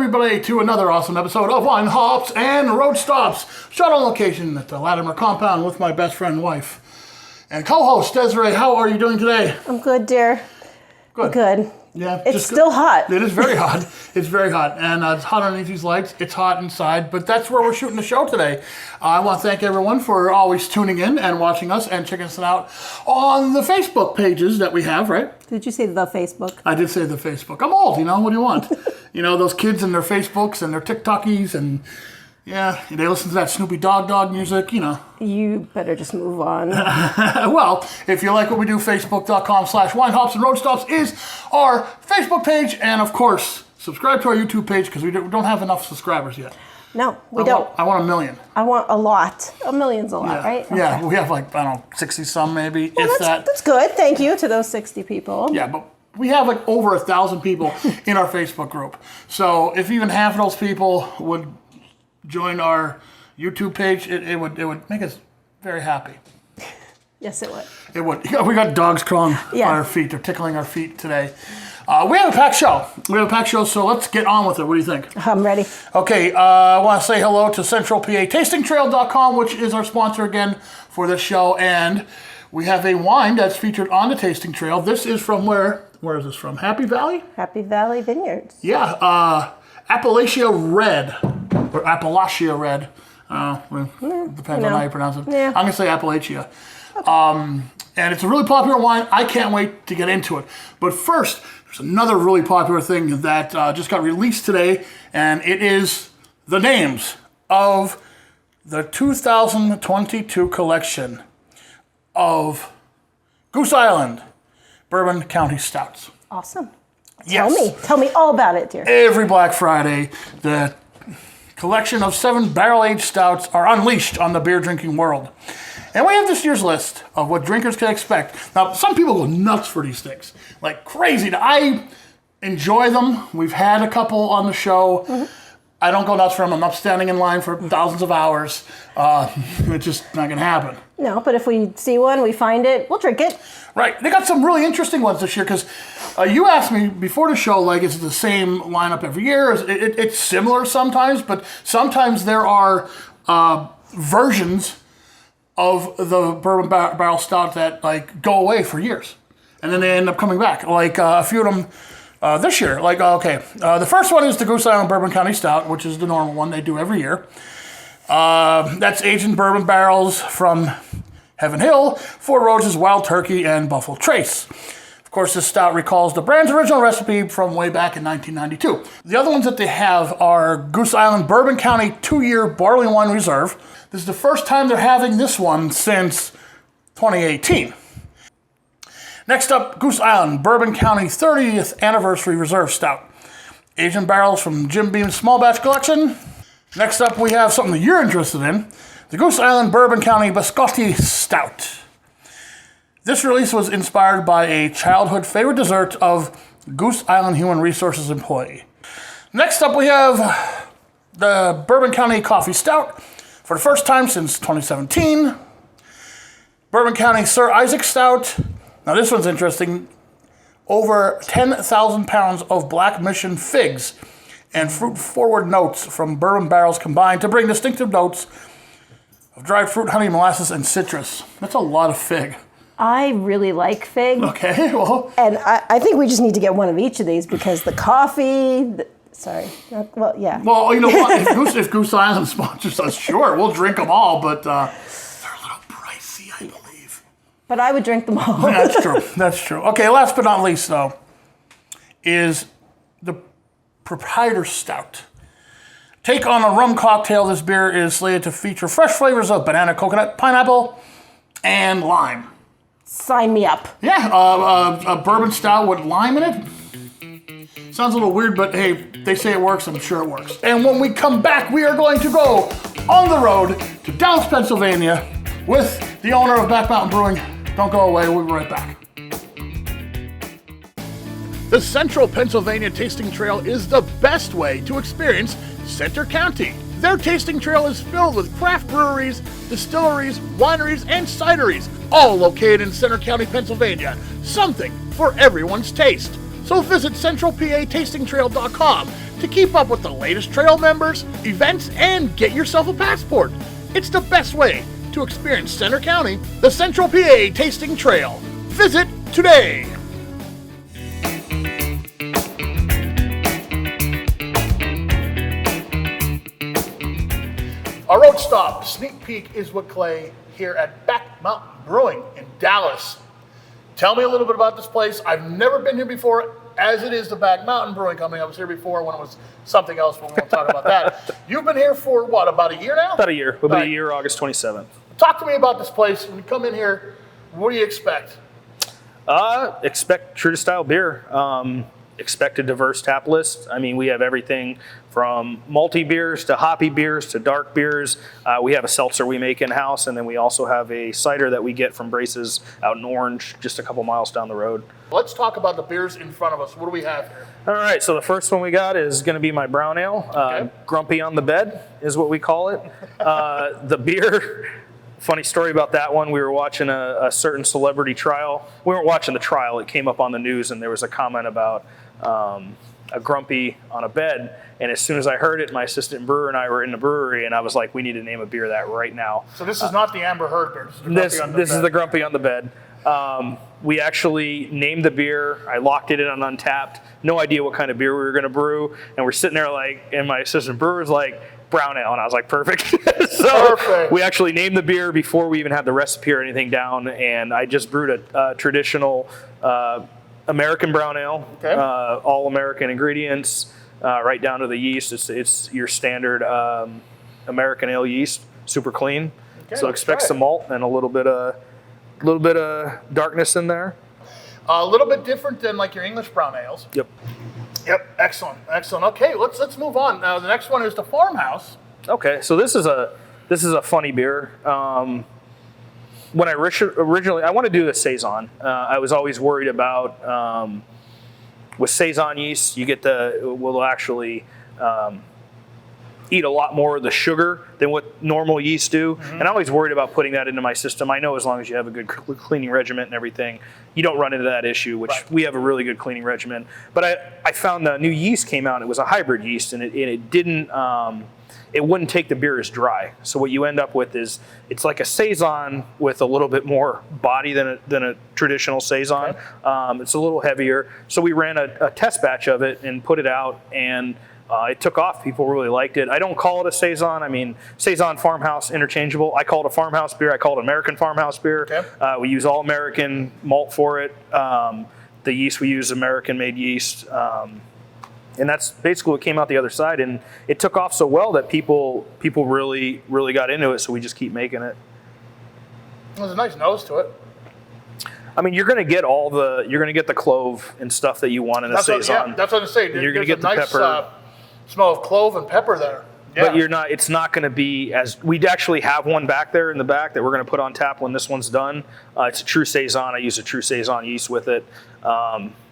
everybody to another awesome episode of Wine, Hops, and Road Stops. Shot on location at the Latimer compound with my best friend and wife. And co-host Desiree, how are you doing today? I'm good, dear. Good. Good. Yeah, it's still hot. It is very hot. It's very hot. And it's hot underneath these legs. It's hot inside. But that's where we're shooting the show today. I want to thank everyone for always tuning in and watching us and checking us out on the Facebook pages that we have, right? Did you say the Facebook? I did say the Facebook. I'm old, what do you want? Those kids and their Facebooks and their TikTokies and... yeah, they listen to that Snoopy Dog music, You better just move on. Well, if you like what we do, facebook.com/Wine, Hops, and Road Stops is our Facebook page. And, of course, subscribe to our YouTube page because we don't have enough subscribers yet. No, we don't. I want 1 million. I want a lot. A million's a lot, right? Okay. Yeah, we have 60-some maybe, if that. That's good. Thank you to those 60 people. Yeah, but we have over 1,000 people in our Facebook group. So if even half of those people would... join our YouTube page, it would make us very happy. Yes, it would. It would. We got dogs crawling on our feet. They're tickling our feet today. We have a packed show. So let's get on with it. What do you think? I'm ready. Okay, I want to say hello to CentralPATastingTrail.com, which is our sponsor again for this show. And we have a wine that's featured on the Tasting Trail. This is from where? Where is this from? Happy Valley? Happy Valley Vineyards. Yeah, Appalachia Red. Or Appalachia Red. Depends on how you pronounce it. Yeah. I'm going to say Appalachia. Okay. And it's a really popular wine. I can't wait to get into it. But first, there's another really popular thing that just got released today, and it is the names of the 2022 collection of Goose Island Bourbon County Stouts. Awesome. Yes. Tell me all about it, dear. Every Black Friday, the collection of 7 barrel-aged stouts are unleashed on the beer-drinking world. And we have this year's list of what drinkers can expect. Now, some people go nuts for these things, like crazy. I enjoy them. We've had a couple on the show. Mm-hmm. I don't go nuts for them. I'm not standing in line for thousands of hours. It's just not going to happen. No, but if we see one, we find it, we'll drink it. Right. They got some really interesting ones this year because you asked me before the show, is it the same lineup every year? It's similar sometimes, but sometimes there are versions of the bourbon barrel stout that go away for years. And then they end up coming back. A few of them this year. The first one is the Goose Island Bourbon County Stout, which is the normal one they do every year. That's aged in bourbon barrels from Heaven Hill, Four Roses, Wild Turkey, and Buffalo Trace. Of course, this stout recalls the brand's original recipe from way back in 1992. The other ones that they have are Goose Island Bourbon County 2-year Barley Wine Reserve. This is the first time they're having this one since 2018. Next up, Goose Island Bourbon County 30th Anniversary Reserve Stout. Aged in barrels from Jim Beam's Small Batch Collection. Next up, we have something that you're interested in. The Goose Island Bourbon County Biscotti Stout. This release was inspired by a childhood favorite dessert of Goose Island Human Resources employee. Next up, we have the Bourbon County Coffee Stout for the first time since 2017. Bourbon County Sir Isaac Stout. Now this one's interesting. Over 10,000 pounds of Black Mission figs and fruit-forward notes from bourbon barrels combined to bring distinctive notes of dried fruit, honey, molasses, and citrus. That's a lot of fig. I really like fig. Okay, well. And I think we just need to get one of each of these because the coffee... yeah. Well, you know what? If Goose Island sponsors us, sure, we'll drink them all, but they're a little pricey, I believe. But I would drink them all. That's true. Okay, last but not least, though, is the Proprietor Stout. Take on a rum cocktail, this beer is slated to feature fresh flavors of banana, coconut, pineapple, and lime. Sign me up. Yeah, a bourbon stout with lime in it. Sounds a little weird, but hey, they say it works, I'm sure it works. And when we come back, we are going to go on the road to Dallas, Pennsylvania with the owner of Back Mountain Brewing. Don't go away, we'll be right back. The Central Pennsylvania Tasting Trail is the best way to experience Center County. Their tasting trail is filled with craft breweries, distilleries, wineries, and cideries, all located in Center County, Pennsylvania. Something for everyone's taste. So visit centralpatastingtrail.com to keep up with the latest trail members, events, and get yourself a passport. It's the best way to experience Center County, the Central PA Tasting Trail. Visit today. Our road stop, sneak peek, is with Clay here at Back Mountain Brewing in Dallas. Tell me a little bit about this place. I've never been here before, as it is the Back Mountain Brewing Company. I was here before when it was something else, but we won't talk about that. You've been here for what, about a year now? About a year. It'll be a year, August 27th. Talk to me about this place. When you come in here, what do you expect? Expect true to style beer. Expect a diverse tap list. I mean, we have everything from malty beers to hoppy beers to dark beers. We have a seltzer we make in-house, and then we also have a cider that we get from Braces out in Orange, just a couple miles down the road. Let's talk about the beers in front of us. What do we have here? All right, so the first one we got is going to be my brown ale. Okay. Grumpy on the bed is what we call it. The beer... Funny story about that one. We were watching a certain celebrity trial. We weren't watching the trial. It came up on the news, and there was a comment about a grumpy on a bed. And as soon as I heard it, my assistant brewer and I were in the brewery, and I was like, we need to name a beer that right now. So this is not the Amber Heard beer. This is the grumpy on the bed. We actually named the beer. I locked it in on Untapped. No idea what kind of beer we were going to brew. And we're sitting there and my assistant brewer was like, brown ale. And I was like, perfect. Perfect. We actually named the beer before we even had the recipe or anything down. And I just brewed a traditional American brown ale, okay. All American ingredients, right down to the yeast. It's your standard American ale yeast, super clean. Okay, so expect some malt and a little bit of darkness in there. A little bit different than like your English brown ales. Yep. Yep. Excellent. Okay, let's move on. Now the next one is the Farmhouse. Okay, so this is a funny beer. When I originally I want to do the saison. I was always worried about with saison yeast, you get will actually eat a lot more of the sugar than what normal yeast do. Mm-hmm. And I'm always worried about putting that into my system. I know as long as you have a good cleaning regimen and everything, you don't run into that issue, which right. We have a really good cleaning regimen. But I found the new yeast came out. It was a hybrid yeast, and it didn't, it wouldn't take the beer as dry. So what you end up with is it's like a saison with a little bit more body than a traditional saison. Okay. It's a little heavier. So we ran a test batch of it and put it out, and it took off. People really liked it. I don't call it a saison. I mean, saison, farmhouse, interchangeable. I call it a farmhouse beer. I call it American farmhouse beer. Okay. We use all American malt for it. The yeast we use American-made yeast. And that's basically what came out the other side. And it took off so well that people really, really got into it. So we just keep making it. There's a nice nose to it. I mean, you're going to get the clove and stuff that you want in a saison. That's what I'm saying. You're going to get the nice, pepper. Smell of clove and pepper there. Yeah. But it's not going to be as, we actually have one back there in the back that we're going to put on tap when this one's done. It's a true saison. I use a true saison yeast with it.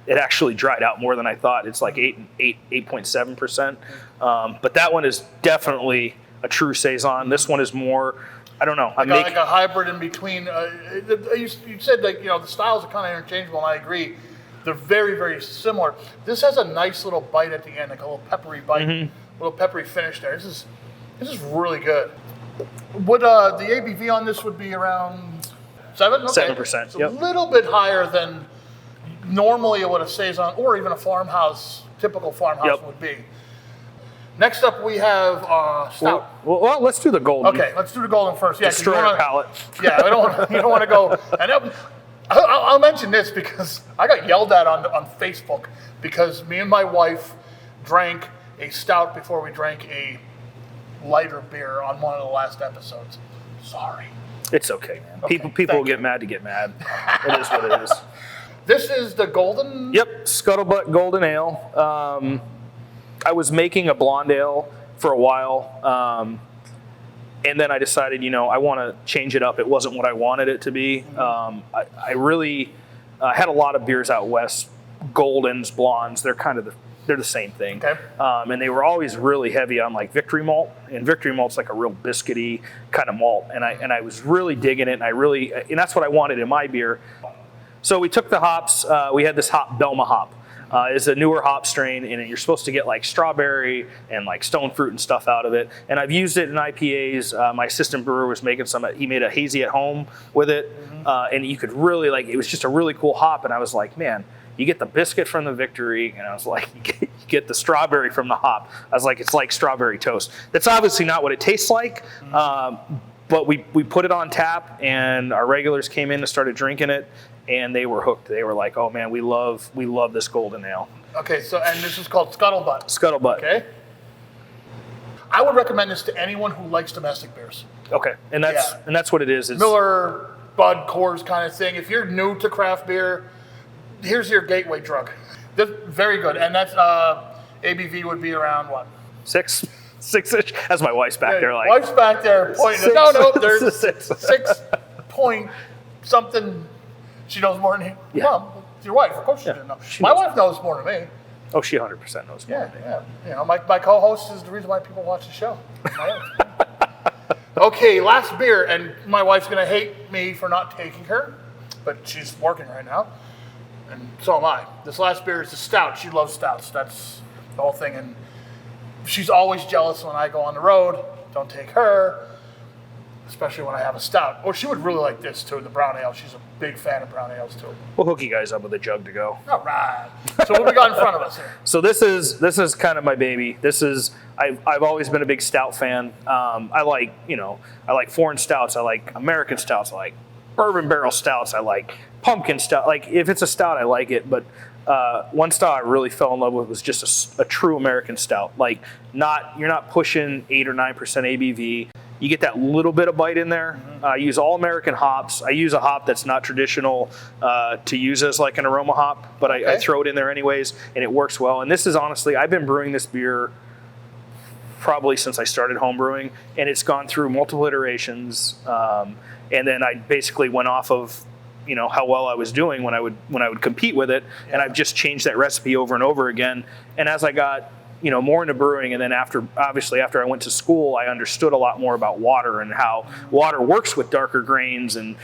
It actually dried out more than I thought. It's like 8.7%. But that one is definitely a true saison. This one is more, I don't know. Like a hybrid in between. You said that the styles are kind of interchangeable, and I agree. They're very, very similar. This has a nice little bite at the end, like a little peppery bite, little peppery finish there. This is really good. Would the ABV on this would be around 7? Okay. 7%. It's a little bit higher than normally what a saison or even a typical farmhouse would be. Next up, we have stout. Well, let's do the golden. Okay, let's do the golden first. Yeah, destroy our palate. Yeah, you don't want to go. And I'll mention this because I got yelled at on Facebook because me and my wife drank a stout before we drank a lighter beer on one of the last episodes. Sorry. It's okay, man. Okay, people will get mad to get mad. It is what it is. This is the golden? Yep, Scuttlebutt Golden Ale. I was making a blonde ale for a while, and then I decided, I want to change it up. It wasn't what I wanted it to be. I really had a lot of beers out west, Goldens, blondes. They're they're the same thing. Okay. And they were always really heavy on like Victory malt, and Victory malt's like a real biscuity kind of malt. And I was really digging it, and that's what I wanted in my beer. So we took the hops. We had this hop, Belma hop. is a newer hop strain, and you're supposed to get like strawberry and like stone fruit and stuff out of it. And I've used it in IPAs. My assistant brewer was making some. He made a hazy at home with it, and you could really it was just a really cool hop. And I was like, man, you get the biscuit from the Victory, and I was like, you get the strawberry from the hop. I was like, it's like strawberry toast. That's obviously not what it tastes like. But we put it on tap, and our regulars came in and started drinking it, and they were hooked. They were like, "Oh man, we love this golden ale." Okay, so and this is called Scuttlebutt. Scuttlebutt. Okay. I would recommend this to anyone who likes domestic beers. Okay, and that's what it is. It's Miller, Bud, Coors kind of thing. If you're new to craft beer, here's your gateway drug. That's very good, and that's ABV would be around what? 6-ish. As my wife's back there, like. Wife's back there pointing. No, there's 6 point something. She knows more than you. Yeah. Well, it's your wife. Of course she didn't know. My wife knows more than me. Oh, she 100% knows more than me. Yeah. You know, my co-host is the reason why people watch the show. Okay, last beer, and my wife's gonna hate me for not taking her, but she's working right now, and so am I. This last beer is a stout. She loves stouts. That's the whole thing, and she's always jealous when I go on the road. Don't take her, especially when I have a stout. Or she would really like this too, the brown ale. She's a big fan of brown ales too. We'll hook you guys up with a jug to go. All right. So what we got in front of us here? So this is kind of my baby. I've always been a big stout fan. I like foreign stouts. I like American stouts. I like bourbon barrel stouts. I like pumpkin stout. Like if it's a stout, I like it. But one stout I really fell in love with was just a true American stout. Like you're not pushing 8 or 9% ABV. You get that little bit of bite in there. I use all American hops. I use a hop that's not traditional to use as like an aroma hop, but I throw it in there anyways, and it works well. And this is honestly, I've been brewing this beer probably since I started home brewing, and it's gone through multiple iterations. And then I basically went off of how well I was doing when I would compete with it, and I've just changed that recipe over and over again. And as I got more into brewing, and then after I went to school, I understood a lot more about water and how water works with darker grains, and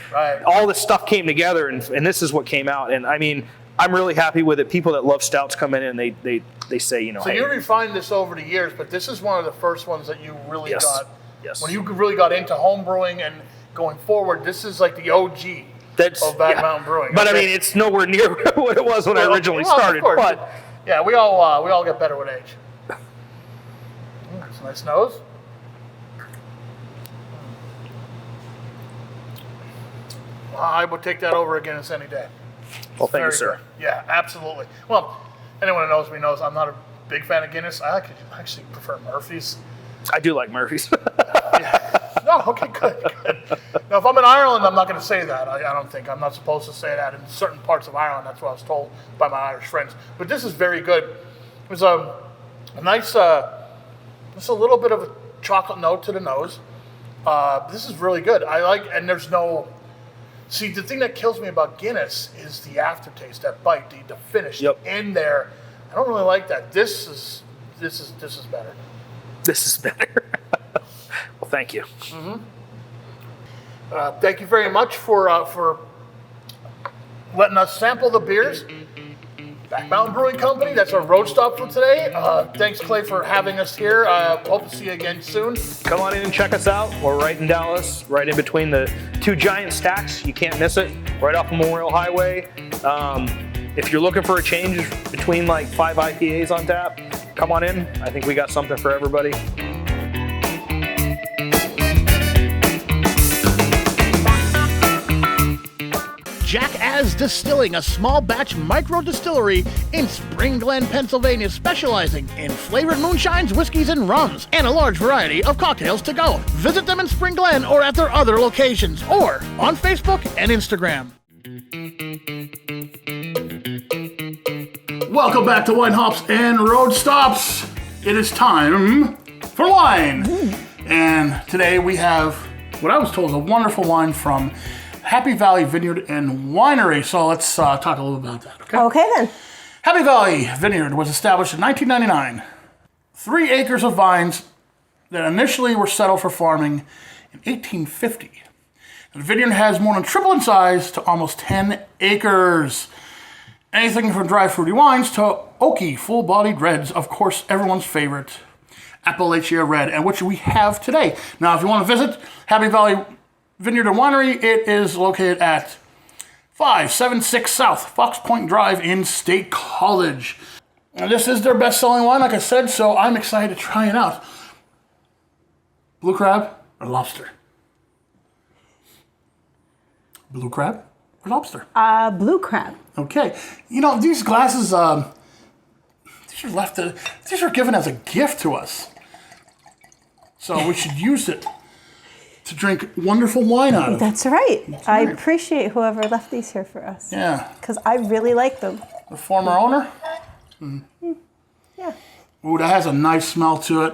all this stuff came together, and this is what came out. And I mean, I'm really happy with it. People that love stouts come in and they say, So you refined this over the years, but this is one of the first ones that you really got. Yes. When you really got into home brewing and going forward, this is like the OG. Of Bad Mountain Brewing. But I mean, it's nowhere near what it was when I originally started. But yeah, we all get better with age. That's a nice nose. I would take that over again any day. Well, thank you, sir. Good. Yeah, absolutely. Well, anyone who knows me knows I'm not a big fan of Guinness. I actually prefer Murphy's. I do like Murphy's. Yeah. No, okay, good. Now, if I'm in Ireland, I'm not going to say that. I don't think. I'm not supposed to say that in certain parts of Ireland. That's what I was told by my Irish friends. But this is very good. It was a nice, just a little bit of a chocolate note to the nose. This is really good. And there's no, see, the thing that kills me about Guinness is the aftertaste, that bite, the finish in there. I don't really like that. This is better. This is better. Well, thank you. Thank you very much for letting us sample the beers. Back Mountain Brewing Company, that's our road stop for today. Thanks, Clay, for having us here. Hope to see you again soon. Come on in and check us out. We're right in Dallas, right in between the two giant stacks. You can't miss it. Right off Memorial Highway. If you're looking for a change between like 5 IPAs on tap, come on in. I think we got something for everybody. Jackass Distilling, a small batch micro distillery in Spring Glen, Pennsylvania, specializing in flavored moonshines, whiskeys, and rums, and a large variety of cocktails to go. Visit them in Spring Glen or at their other locations, or on Facebook and Instagram. Welcome back to Wine Hops and Road Stops. It is time for wine. And today we have what I was told is a wonderful wine from Happy Valley Vineyard and Winery. So let's talk a little about that, okay? Okay, then. Happy Valley Vineyard was established in 1999. 3 acres of vines that initially were settled for farming in 1850. The vineyard has more than tripled in size to almost 10 acres. Anything from dry fruity wines to oaky, full-bodied reds, of course, everyone's favorite, Appalachia Red, and which we have today. Now, if you want to visit Happy Valley Vineyard and Winery, it is located at 576 South Fox Point Drive in State College. And this is their best-selling wine, like I said, so I'm excited to try it out. Blue crab or lobster? Blue crab or lobster? Blue crab. Okay. You know, these glasses, these are given as a gift to us. So we should use it to drink wonderful wine out of. That's right. I appreciate whoever left these here for us. Yeah. Because I really like them. The former owner? Yeah. Ooh, that has a nice smell to it.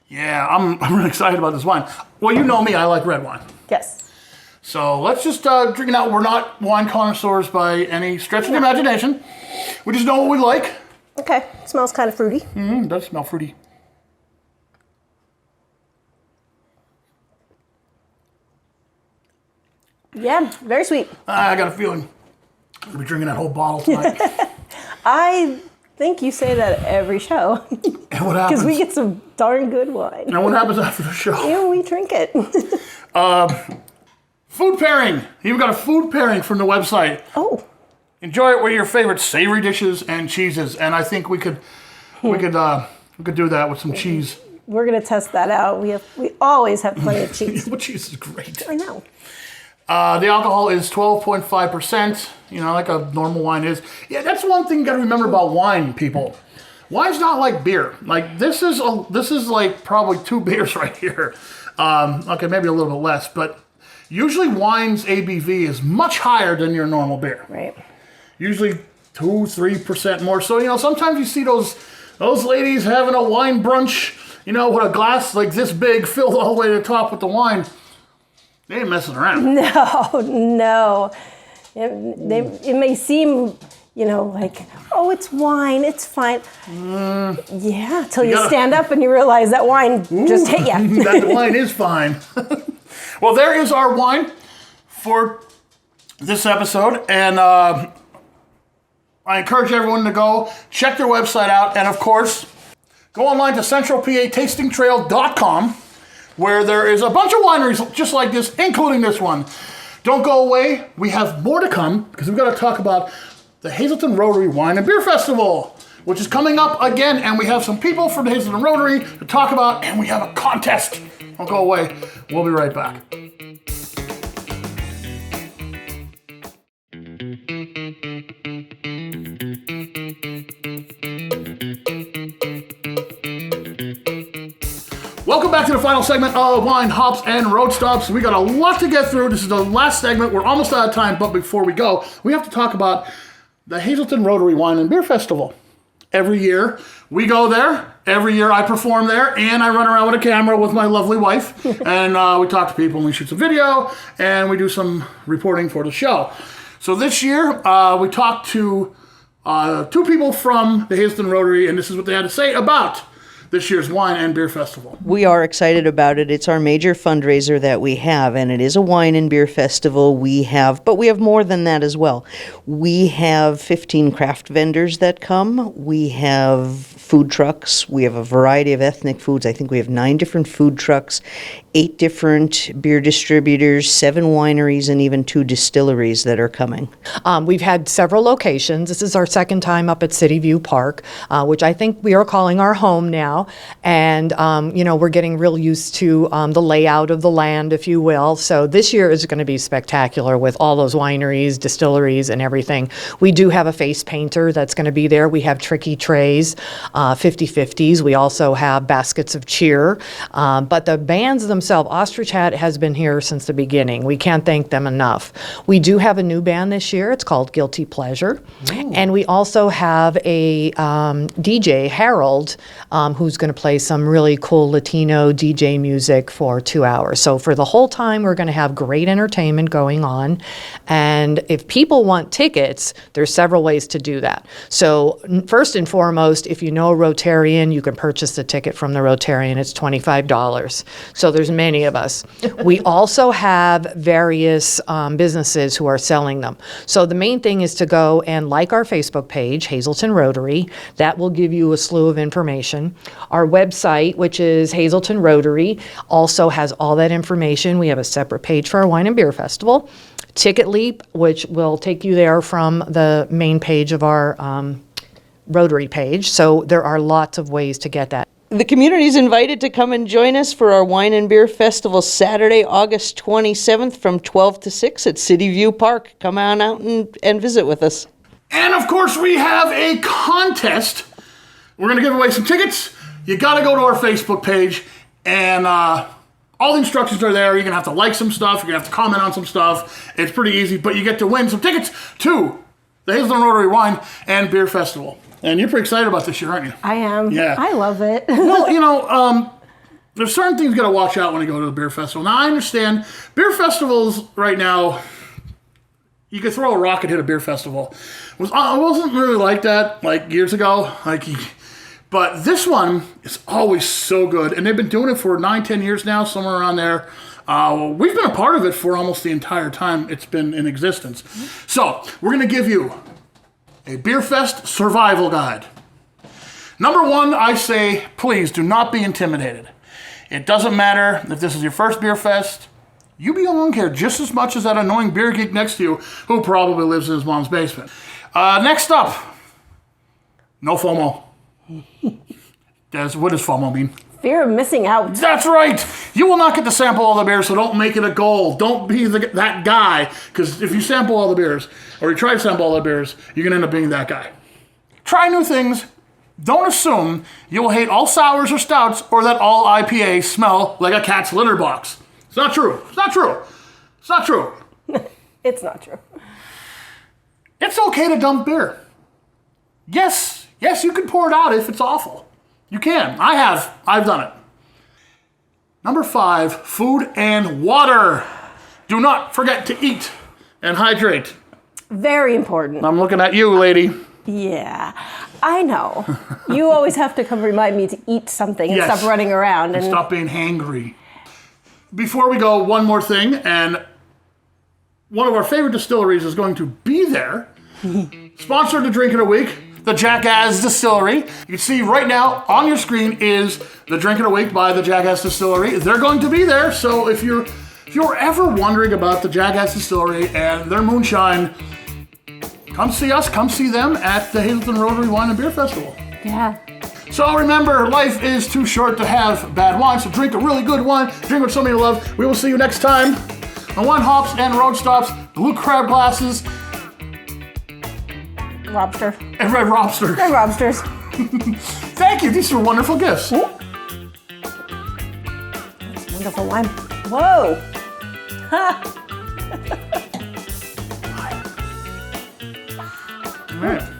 Yeah, I'm really excited about this wine. Well, you know me, I like red wine. Yes. So let's just drink it out. We're not wine connoisseurs by any stretch of the imagination. We just know what we like. Okay. Smells kind of fruity. It does smell fruity. Yeah, very sweet. I got a feeling I'll be drinking that whole bottle tonight. I think you say that every show. And what happens? Because we get some darn good wine. And what happens after the show? And we drink it. Food pairing. You've got a food pairing from the website. Oh. Enjoy it with your favorite savory dishes and cheeses. And I think we could do that with some cheese. We're gonna test that out. We always have plenty of cheese. Well, cheese is great. I know. The alcohol is 12.5%, like a normal wine is. Yeah, that's one thing you gotta remember about wine, people. Wine's not like beer. Like, this is like probably 2 beers right here. Okay, maybe a little bit less, but usually wine's ABV is much higher than your normal beer. Right. Usually 2-3% more. So, sometimes you see those ladies having a wine brunch, with a glass like this big filled all the way to the top with the wine. They ain't messing around. No. It may seem, like, oh, it's wine, it's fine. Yeah, till you stand up and you realize that wine just hit you. That wine is fine. Well, there is our wine for this episode. And I encourage everyone to go check their website out. And, of course, go online to centralpatastingtrail.com. where there is a bunch of wineries just like this, including this one. Don't go away. We have more to come because we've got to talk about the Hazleton Rotary Wine and Beer Festival, which is coming up again, and we have some people from the Hazleton Rotary to talk about, and we have a contest. Don't go away. We'll be right back. Welcome back to the final segment of Wine, Hops, and Road Stops. We got a lot to get through. This is the last segment. We're almost out of time, but before we go, we have to talk about the Hazleton Rotary Wine and Beer Festival. Every year, we go there. Every year, I perform there, and I run around with a camera with my lovely wife, and we talk to people, and we shoot some video, and we do some reporting for the show. So this year, we talked to 2 people from the Hazleton Rotary, and this is what they had to say about this year's Wine and Beer Festival. We are excited about it. It's our major fundraiser that we have, and it is a wine and beer festival. But we have more than that as well. We have 15 craft vendors that come. We have food trucks. We have a variety of ethnic foods. I think we have 9 different food trucks, 8 different beer distributors, 7 wineries, and even 2 distilleries that are coming. We've had several locations. This is our second time up at City View Park, which I think we are calling our home now. And, we're getting real used to the layout of the land, if you will. So this year is going to be spectacular with all those wineries, distilleries, and everything. We do have a face painter that's going to be there. We have tricky trays, 50/50s. We also have baskets of cheer. But the bands themselves, Ostrich Hat has been here since the beginning. We can't thank them enough. We do have a new band this year. It's called Guilty Pleasure. Ooh. And we also have a DJ, Harold, who's who's going to play some really cool Latino DJ music for 2 hours. So for the whole time, we're going to have great entertainment going on. And if people want tickets, there's several ways to do that. So first and foremost, if you know a Rotarian, you can purchase a ticket from the Rotarian. It's $25. So there's many of us. We also have various businesses who are selling them. So the main thing is to go and like our Facebook page, Hazleton Rotary. That will give you a slew of information. Our website, which is Hazleton Rotary, also has all that information. We have a separate page for our Wine and Beer Festival. Ticket Leap, which will take you there from the main page of our Rotary page. So there are lots of ways to get that. The community is invited to come and join us for our Wine and Beer Festival Saturday, August 27th from 12 to 6 at City View Park. Come on out and visit with us. And of course, we have a contest. We're going to give away some tickets. You got to go to our Facebook page, and all the instructions are there. You're going to have to like some stuff. You're going to have to comment on some stuff. It's pretty easy, but you get to win some tickets to the Hazleton Rotary Wine and Beer Festival. And you're pretty excited about this year, aren't you? I am. Yeah. I love it. Well, there's certain things you got to watch out when you go to the beer festival. Now, I understand beer festivals right now, you could throw a rock and hit a beer festival. It wasn't really like that like years ago. But this one is always so good. And they've been doing it for 9-10 years now, somewhere around there. We've been a part of it for almost the entire time it's been in existence. So we're going to give you a Beer Fest survival guide. Number one, I say, please do not be intimidated. It doesn't matter if this is your first Beer Fest. You belong here just as much as that annoying beer geek next to you who probably lives in his mom's basement. Next up, no FOMO. What does FOMO mean? Fear of missing out. That's right. You will not get to sample all the beers, so don't make it a goal. Don't be that guy, because if you sample all the beers, or you try to sample all the beers, you're going to end up being that guy. Try new things. Don't assume you will hate all sours or stouts, or that all IPAs smell like a cat's litter box. It's not true. It's not true. It's not true. It's not true. It's okay to dump beer. Yes, you can pour it out if it's awful. You can. I have. I've done it. Number 5, food and water. Do not forget to eat and hydrate. Very important. I'm looking at you, lady. Yeah, I know. You always have to come remind me to eat something and Yes. stop running around. And stop being hangry. Before we go, one more thing, and one of our favorite distilleries is going to be there. Sponsored to Drink in a Week, the Jackass Distillery. You can see right now on your screen is the Drink in a Week by the Jackass Distillery. They're going to be there, so if you're ever wondering about the Jackass Distillery and their moonshine, come see us, come see them at the Hazleton Rotary Wine and Beer Festival. Yeah. So remember, life is too short to have bad wine, so drink a really good wine, drink with somebody you love. We will see you next time on Wine Hops and Road Stops, Blue Crab Glasses, Lobster. and Red Lobster. Red lobsters. Thank you, these are wonderful gifts. That's wonderful wine. Whoa. Man.